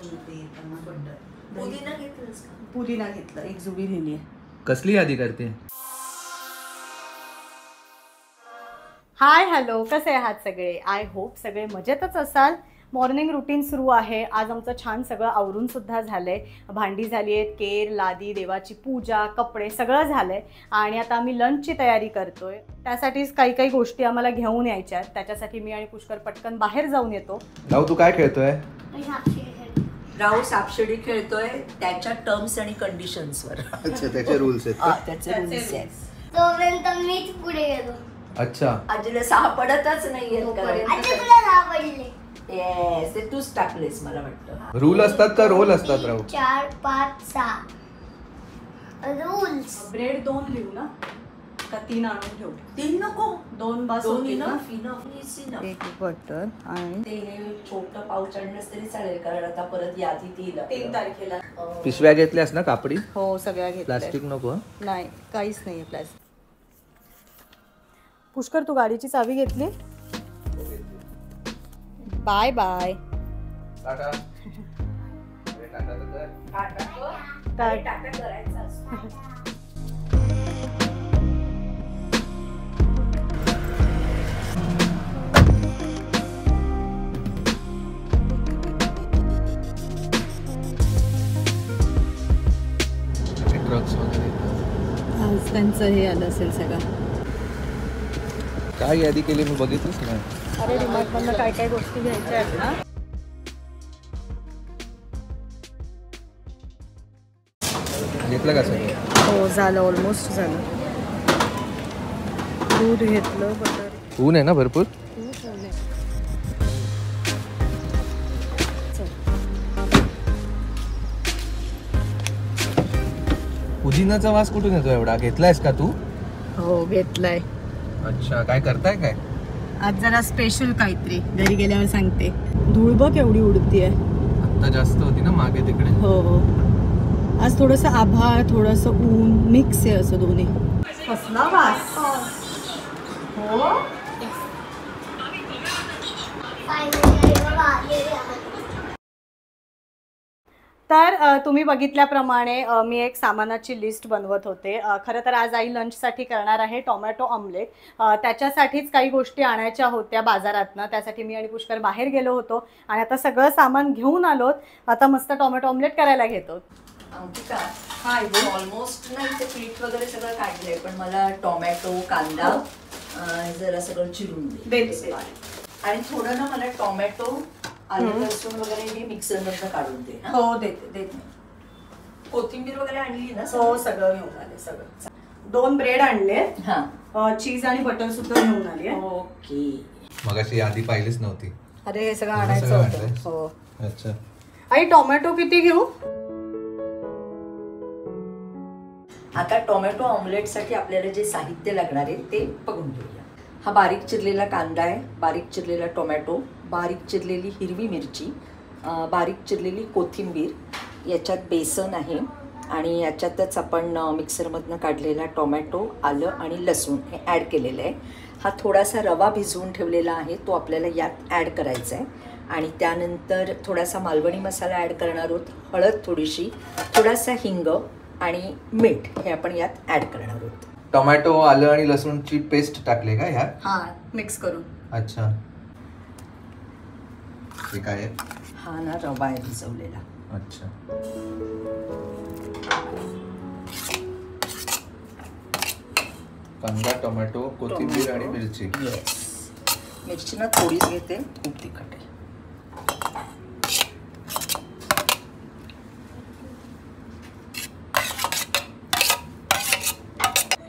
ते येताना बटर. पुदिना घेतलंस का? पुदिना घेतलं, एक जुडी लिहिली आहे. कसली यादी करते? हाय हॅलो, कसे आहात सगळे? आय होप सगळे मजेतच असाल. मॉर्निंग रुटीन सुरू आहे. आज आमचं छान सगळं आवरून सुद्धा झालंय. भांडी झाली आहेत, केर, लादी, देवाची पूजा, कपडे सगळं झालंय आणि आता आम्ही लंचची तयारी करतोय. त्यासाठीच काही काही गोष्टी आम्हाला घेऊन यायच्या आहेत. त्याच्यासाठी मी आणि पुष्कर पटकन बाहेर जाऊन येतो. राहू तू काय खेळतोय? राहू सापशिडी खेळतोय त्याच्या टर्म्स आणि कंडिशन्सवर. अच्छा, त्याचे रूल्स आहेत. त्याचे रूल्स आहेत. तोपर्यंत मीच पुढे गेलो. अच्छा, आजीला सापडतच नाहीये. आता तुला सापडले. येस, ते तूच टाकलेस मला वाटतं. रूल असतात का रोल असतात राहू? 4 5 6 रूल्स. ब्रेड 2 घेऊ ना का 3 आणून ठेवू? 3 नको, 2 बस दोन होतील ना? इनफ. एक बटर आणि ते छोटं पाऊच आणलंस तरी चालेल, कारण आता परत यादी 3 तारखेला. पिशव्या घेतल्यास ना कापडी? हो, सगळ्या घेतल्या. प्लास्टिक नको हं? नाही, काहीच नाहीये प्लास्टिक. पुष्कर, तू गाडीची चावी घेतली? Bye bye. टाटा. अरे टाटा तर कर. टाटा करायचा असतो. ट्रक्स वगैरे आज त्यांचं हे आलं असेल सगळं. काय यादी केली मी बघितलीच नाही. अरे डिमार्टमधनं काय काय गोष्टी घ्यायच्या आहेत ना. घेतलं का सगळं? हो, झालं, ऑलमोस्ट झालं. दूध घेतलं, बटर. ऊन आहे ना भरपूर? पुदिनाचा वास कुठून येतो एवढा? घेतलायस का तू? हो, घेतलाय. अच्छा, काय करताय काय? आज जरा स्पेशल काहीतरी, घरी गेल्यावर सांगते. धूळ बघ एवढी उडतीये. आता जास्त होती ना मागे तिकडे. हो हो, आज थोडंसं आभाळ, थोडंसं ऊन मिक्स आहे, असं दोन्ही. कसला वास. हो, तर तुम्ही बघितल्याप्रमाणे मी एक सामानाची लिस्ट बनवत होते. खरं तर आज आई लंचसाठी करणार आहे टोमॅटो ऑमलेट. त्याच्यासाठीच काही गोष्टी आणायच्या होत्या बाजारातनं. त्यासाठी मी आणि पुष्कर बाहेर गेलो होतो आणि आता सगळं सामान घेऊन आलोत. आता मस्त टोमॅटो ऑमलेट करायला घेतो. अंकिता, ऑलमोस्ट नाही ते पीठ वगैरे सगळं काढलंय, पण मला टोमॅटो, कांदा जरा सगळं चिरून दे. आणि थोडं ना मला टोमॅटो, आलं लसूण वगैरे हे मिक्सर मधनं काढून दे. हो, देते. कोथिंबीर वगैरे आणली ना? हो, सगळं घेऊन आले. सगळं 2 ब्रेड आणले. हा, चीज आणि बटर सुद्धा घेऊन आली. ओके. मगाशी यादी पाहिलीच नव्हती. अरे, हे सगळं आणायचं होतं. हो. अच्छा, आई टोमॅटो किती घेऊ? आता टोमॅटो ऑमलेट साठी आपल्याला जे साहित्य लागणार आहे ते बघून घेऊया. हा बारीक चिरलेला कांदा आहे, बारीक चिरलेला टोमॅटो, बारीक चिरलेली हिरवी मिरची, बारीक चिरलेली कोथिंबीर, याच्यात बेसन आहे आणि याच्यातच आपण मिक्सरमधनं काढलेला टोमॅटो, आलं आणि लसूण हे ॲड केलेलं आहे. हा थोडासा रवा भिजवून ठेवलेला आहे, तो आपल्याला यात ॲड करायचा आहे. आणि त्यानंतर थोडासा मालवणी मसाला ॲड करणार आहोत, हळद थोडीशी, थोडासा हिंग आणि मीठ हे आपण यात ॲड करणार आहोत. टोमॅटो, आलं आणि लसूणची पेस्ट टाकले का ह्यात? हा, मिक्स करून. अच्छा, हे काय आहे? हा ना रवा आहे भिजवलेला. अच्छा, कांदा, टोमॅटो, कोथिंबीर आणि मिरची. येस, मिरची ना थोडीच घेते, खूप तिखट आहे.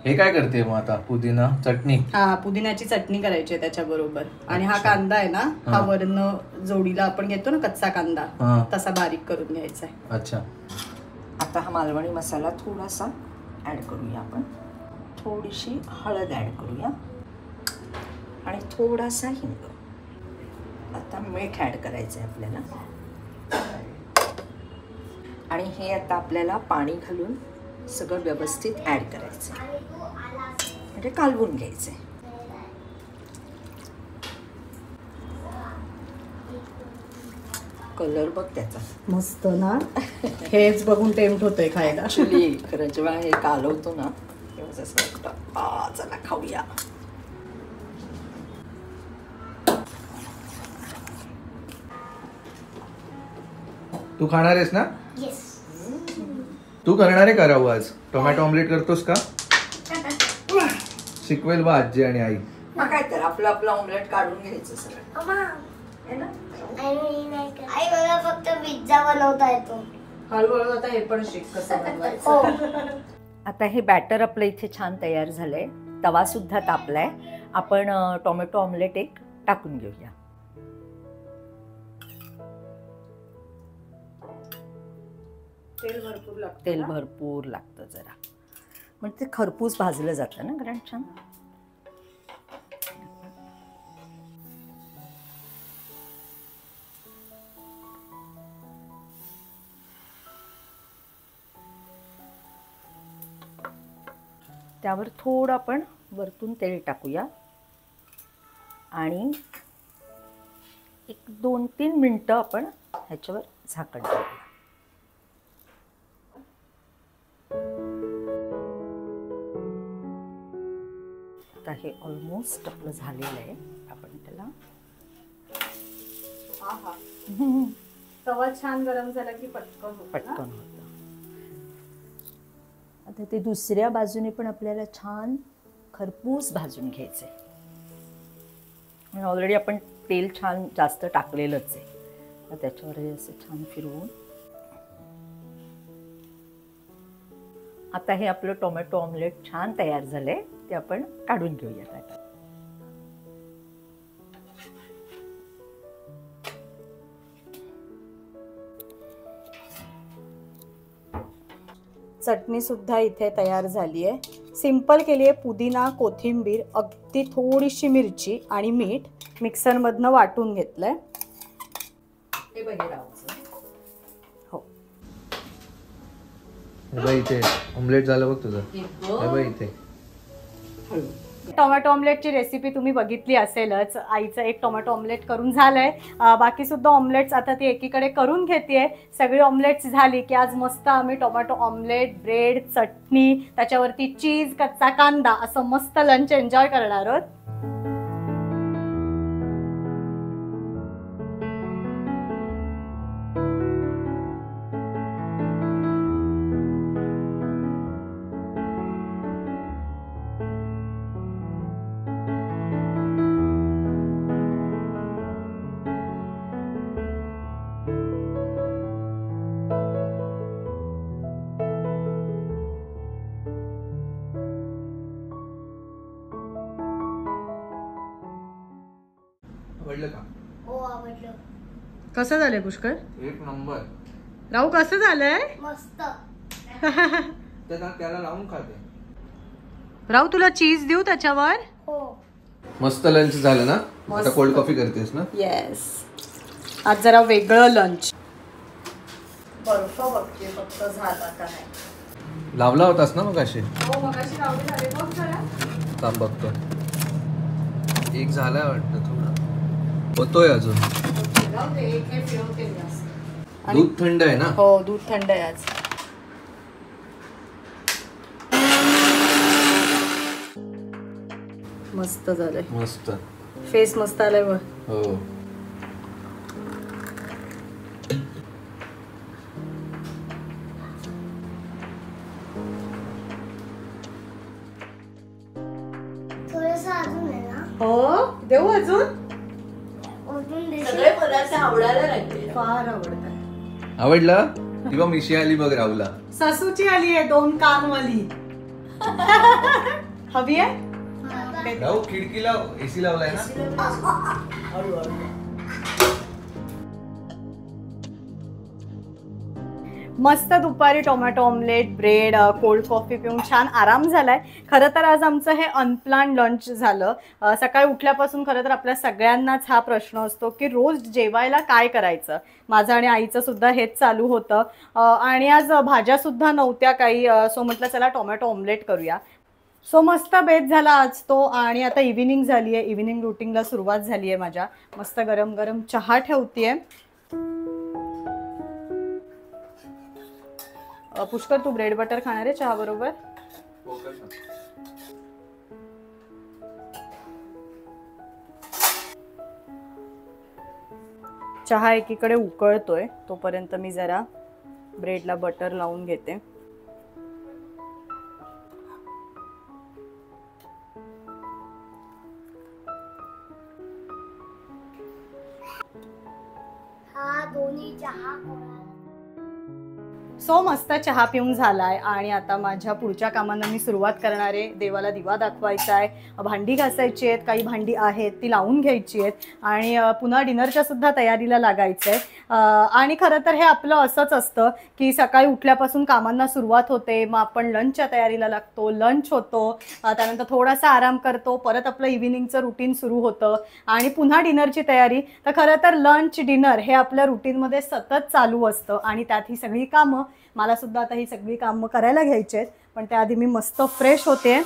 हे काय करते मग आता? पुदिना चटणी? हा, पुदिन्याची चटणी करायची आहे त्याच्याबरोबर. आणि हा कांदा आहे ना, हा वर्ण जोडीला आपण घेतो ना कच्चा कांदा, तसा बारीक करून घ्यायचा आहे. अच्छा, आता हा मालवणी मसाला थोडासा ॲड करूया आपण. थोडीशी हळद ॲड करूया आणि थोडासा हिंग. आता मीठ ॲड करायचं आहे आपल्याला. आणि हे आता आपल्याला पाणी घालून सगळं व्यवस्थित ॲड करायचं आहे, म्हणजे कालवून घ्यायचं आहे. कलर बघ त्याचा. मस्त ना. हेच बघून टेम्प्ट होतंय खायला. ऍक्च्युली खरं जेव्हा हे कालवतो ना तेव्हा असं वाटतं चला खाऊया. तू खाणार आहेस ना? येस. तू करणार आहे का राहू आज? टोमॅटो ऑमलेट करतोस का? शिकवेल बा आजी आणि आई. मग काय तर आपलं आपलं ऑमलेट काढून घ्यायचं सगळं है ना. आई मला फक्त पिझ्झा बनवता येतो. हळूहळू आता हे पण शिक कसं बनवायचं. हो. आता हे बॅटर आपलं इथे छान तयार झालंय. तवा सुद्धा तापलाय. आपण टोमॅटो ऑमलेट एक टाकून घेऊया. तेल भरपूर लागतं. तेल भरपूर लागतं जरा, म्हणजे ते खरपूस भाजलं जातं ना कारण छान. त्यावर थोडं आपण वरतून तेल टाकूया आणि 1-2-3 मिनटं आपण ह्याच्यावर झाकण ठेवूया. आता हे ऑलमोस्ट आपलं झालेलं आहे. आपण त्याला तवा छान गरम झाला की पटकन होतं ना? पटकन होतं. आता ते दुसऱ्या बाजूने पण आपल्याला छान खरपूस भाजून घ्यायचं आहे. ऑलरेडी आपण तेल छान जास्त टाकलेलंच आहे. तर त्याच्यावर हे असं छान फिरवून आता हे आपलं टोमॅटो ऑमलेट छान तयार झालंय. ते आपण काढून घेऊया आता. चटणी सुद्धा इथे तयार झाली आहे. सिंपल केली आहे. पुदिना, कोथिंबीर, अगदी थोडीशी मिरची आणि मीठ मिक्सरमधनं वाटून घेतलंय. हे बघे राहायचं. हो, हे बघ इथे ऑमलेट झालं बघ तुझं. हे बघ इथे. टोमॅटो ऑमलेटची रेसिपी तुम्ही बघितली असेलच. आईचं एक टोमॅटो ऑमलेट करून झालंय. बाकी सुद्धा ऑमलेट्स आता ती एकीकडे करून घेते. सगळी ऑमलेट्स झाली की आज मस्त आम्ही टोमॅटो ऑमलेट, ब्रेड, चटणी, त्याच्यावरती चीज, कच्चा कांदा असं मस्त लंच एन्जॉय करणार आहोत. आवडलं का? हो आवडलं. कसं झालंय पुष्कर? एक नंबर. राहू कसं झालंय? मस्त. त्याला लावून खाते. राहू तुला चीज देऊ त्याच्यावर? हो. मस्त लंच झालं ना. आता कोल्ड कॉफी करतेस ना? येस. आज जरा वेगळं लंच. बर्फ बघते फक्त झाला का नाही. लावला होतास ना मग असे? हो मगाशी लावले झाले बघ जरा. थांब बघतो. एक झालाय वाटतं थोडा. होतोय अजून. एक हे फिरवते मी असं. दूध थंड आहे ना? हो दूध थंड आहे आज. मस्त झालंय. मस्त. फेस मस्त आलाय बघ. हो. थोडंसं अजून आहे ना. हो देऊ अजून. अजून सगळे पदार्थ आवडायला लागले. फार आवडत. आवडलं? किंवा मिशी आली बघ राहुला. सासूची आली आहे 2 कानवाली. हवी आहे? राहू खिडकीला एसी लावलाय ना? मस्त दुपारी tomato omelette, bread, cold coffee पिऊन छान आराम झालाय. खरं तर आज आमचं हे अनप्लॅन लंच झालं. सकाळी उठल्यापासून खरं तर आपल्या सगळ्यांनाच हा प्रश्न असतो की रोज जेवायला काय करायचं. माझं आणि आईचं सुद्धा हेच चालू होतं. आणि आज भाज्या सुद्धा नव्हत्या काही. सो म्हटलं चला टोमॅटो ऑमलेट करूया. सो मस्त बेत झाला आज तो. आणि आता इव्हिनिंग झाली आहे. इव्हिनिंग रुटीनला सुरुवात झाली आहे माझ्या. मस्त गरम गरम चहा ठेवते आहे. पुष्कर, तू ब्रेड बटर खाणार आहे चहा बरोबर? चहा एकीकडे उकळतोय तोपर्यंत मी जरा ब्रेडला बटर लावून घेते. हा दोन्ही चहा कोणा सो मस्त चहा पिऊन झालाय आणि आता माझ्या पुढच्या कामांना मी सुरुवात करणार आहे. देवाला दिवा दाखवायचा आहे, भांडी घासायची आहेत, काही भांडी आहेत ती लावून घ्यायची आहेत आणि पुन्हा डिनरच्या सुद्धा तयारीला लागायचं आहे. आणि खरं तर हे आपलं असंच असतं की सकाळी उठल्यापासून कामांना सुरुवात होते, मग आपण लंचच्या तयारीला लागतो, लंच होतो, त्यानंतर थोडासा आराम करतो, परत आपलं इव्हिनिंगचं रुटीन सुरू होतं आणि पुन्हा डिनरची तयारी. तर खरं तर लंच डिनर हे आपल्या रुटीनमध्ये सतत चालू असतं आणि त्यात ही सगळी कामं मला सुद्धा आता ही सगळी कामं करायला घ्यायची आहेत. पण त्याआधी मी मस्त फ्रेश होते